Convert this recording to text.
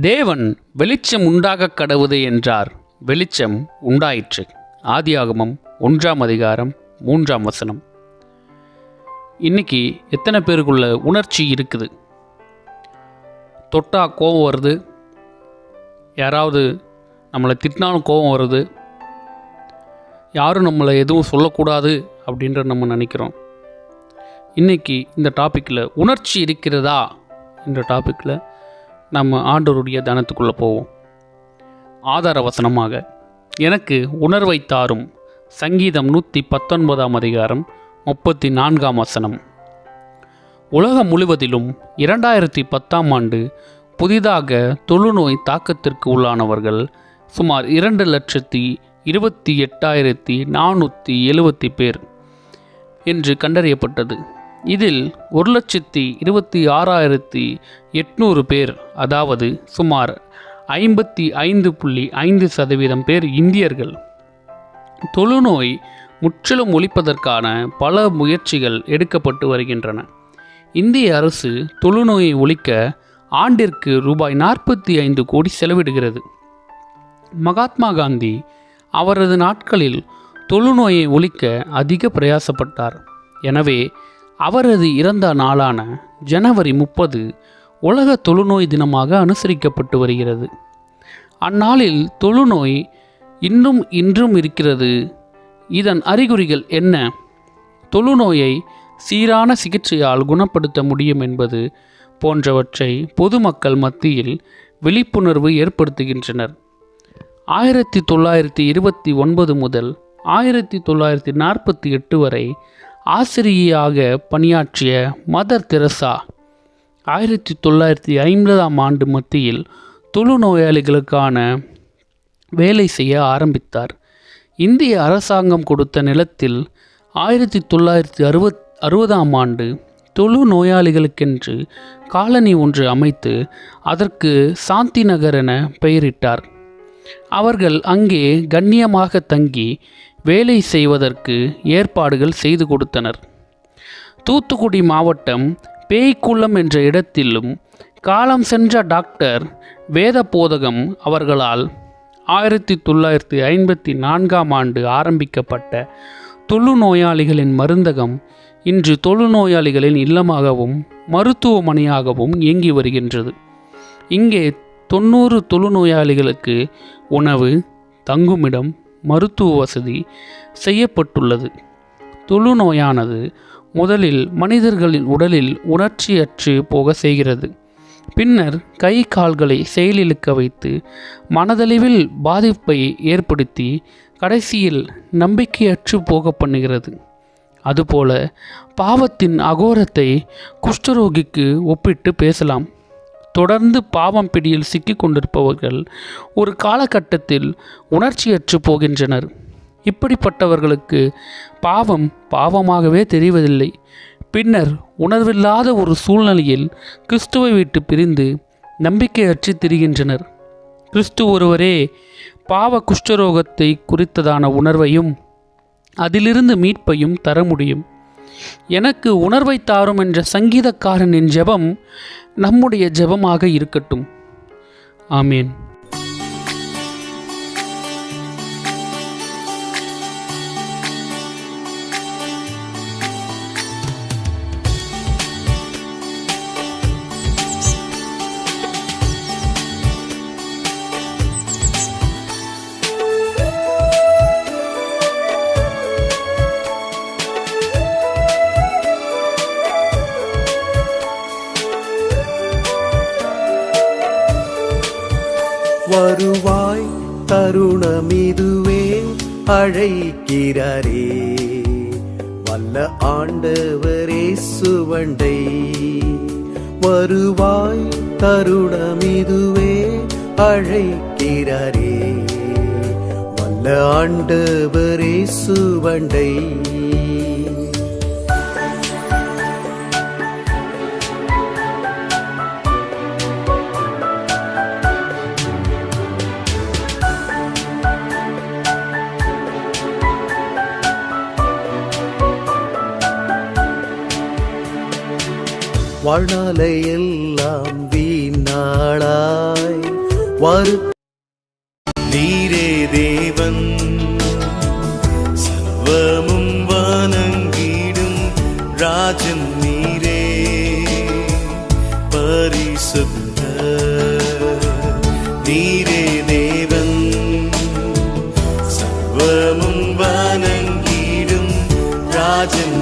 தேவன் வெளிச்சம் உண்டாகக் கடவுது என்றார், வெளிச்சம் உண்டாயிற்று. ஆதியாகமம் 1:3. இன்னைக்கு எத்தனை பேருக்குள்ள உணர்ச்சி இருக்குது? தொட்டா கோபம் வருது, யாராவது நம்மளை திட்டினாலும் கோபம் வருது, யாரும் நம்மளை எதுவும் சொல்லக்கூடாது அப்படின்ற நம்ம நினைக்கிறோம். இன்றைக்கி இந்த டாப்பிக்கில் உணர்ச்சி இருக்கிறதா என்ற டாப்பிக்கில் நம்ம ஆண்டவருடைய தியானத்துக்குள்ளே போவோம். ஆதார வசனமாக எனக்கு உணர்வை தாரும், சங்கீதம் 119:34. உலகம் முழுவதிலும் 2010ஆம் ஆண்டு புதிதாக தொழுநோய் தாக்கத்திற்கு உள்ளானவர்கள் சுமார் 2,28,470 பேர் என்று கண்டறியப்பட்டது. இதில் 1,26,800 பேர், அதாவது சுமார் 55.5% பேர் இந்தியர்கள். தொழுநோய் முற்றிலும் ஒழிப்பதற்கான பல முயற்சிகள் எடுக்கப்பட்டு வருகின்றன. இந்திய அரசு தொழுநோயை ஒழிக்க ஆண்டிற்கு ரூபாய் 45 கோடி செலவிடுகிறது. மகாத்மா காந்தி அவரது நாட்களில் தொழுநோயை ஒழிக்க அதிக பிரயாசப்பட்டார். எனவே அவரது இறந்த நாளான ஜனவரி 30 உலக தொழுநோய் தினமாக அனுசரிக்கப்பட்டு வருகிறது. அந்நாளில் தொழுநோய் இன்றும் இருக்கிறது. இதன் அறிகுறிகள் என்ன? தொழுநோயை சீரான சிகிச்சையால் குணப்படுத்த முடியும் என்பது போன்றவற்றை பொதுமக்கள் மத்தியில் விழிப்புணர்வு ஏற்படுத்துகின்றனர். 1929 முதல் 1948 வரை ஆசிரியையாக பணியாற்றிய மதர் தெரசா 1950ஆம் ஆண்டு மத்தியில் தொழுநோயாளிகளுக்கான வேலை செய்ய ஆரம்பித்தார். இந்திய அரசாங்கம் கொடுத்த நிலத்தில் 1960ஆம் ஆண்டு தொழுநோயாளிகளுக்கென்று காலனி ஒன்று அமைத்து அதற்கு சாந்தி நகர் என பெயரிட்டார். அவர்கள் அங்கே கண்ணியமாக தங்கி வேலை செய்வதற்கு ஏற்பாடுகள் செய்து கொடுத்தனர். தூத்துக்குடி மாவட்டம் பேய்க்குளம் என்ற இடத்திலும் காலம் சென்ற டாக்டர் வேத போதகம் அவர்களால் 1954ஆம் ஆண்டு ஆரம்பிக்கப்பட்ட தொழுநோயாளிகளின் மருந்தகம் இன்று தொழுநோயாளிகளின் இல்லமாகவும் மருத்துவமனையாகவும் இயங்கி வருகின்றது. இங்கே 90 தொழுநோயாளிகளுக்கு உணவு, தங்குமிடம், மருத்துவ வசதி செய்யப்பட்டுள்ளது. தொழுநோயானது முதலில் மனிதர்களின் உடலில் உணர்ச்சியற்று போக செய்கிறது. பின்னர் கை கால்களை செயலிழக்க வைத்து மனதளவில் பாதிப்பை ஏற்படுத்தி கடைசியில் நம்பிக்கையற்று போக பண்ணுகிறது. அதுபோல பாவத்தின் அகோரத்தை குஷ்டரோகிக்கு ஒப்பிட்டு பேசலாம். தொடர்ந்து பாவம் பிடியில் சிக்கி கொண்டிருப்பவர்கள் ஒரு காலகட்டத்தில் உணர்ச்சியற்று போகின்றனர். இப்படிப்பட்டவர்களுக்கு பாவம் பாவமாகவே தெரிவதில்லை. பின்னர் உணர்வில்லாத ஒரு சூழ்நிலையில் கிறிஸ்துவை விட்டு பிரிந்து நம்பிக்கையற்று திரிகின்றனர். கிறிஸ்து ஒருவரே பாவ குஷ்டரோகத்தை குறித்ததான உணர்வையும் அதிலிருந்து மீட்பையும் தர முடியும். எனக்கு உணர்வை தாரும் என்ற சங்கீதக்காரனின் ஜெபம் நம்முடைய ஜெபமாக இருக்கட்டும். ஆமேன். வருவாய் தருணமிதுவே அழைக்கிறாரே, வல்ல ஆண்டவரே சுவண்டை. வருவாய் தருணமிதுவே அழைக்கிறாரே, வல்ல ஆண்டவரே சுவண்டை. வாழ்நாளையெல்லாம் வீணாளாய் வரு நீரே தேவன் சர்வமும் வணங்கிடும் ராஜன் நீரே பரிசுத்த நீரே தேவன் சர்வமும் வணங்கிடும் ராஜன்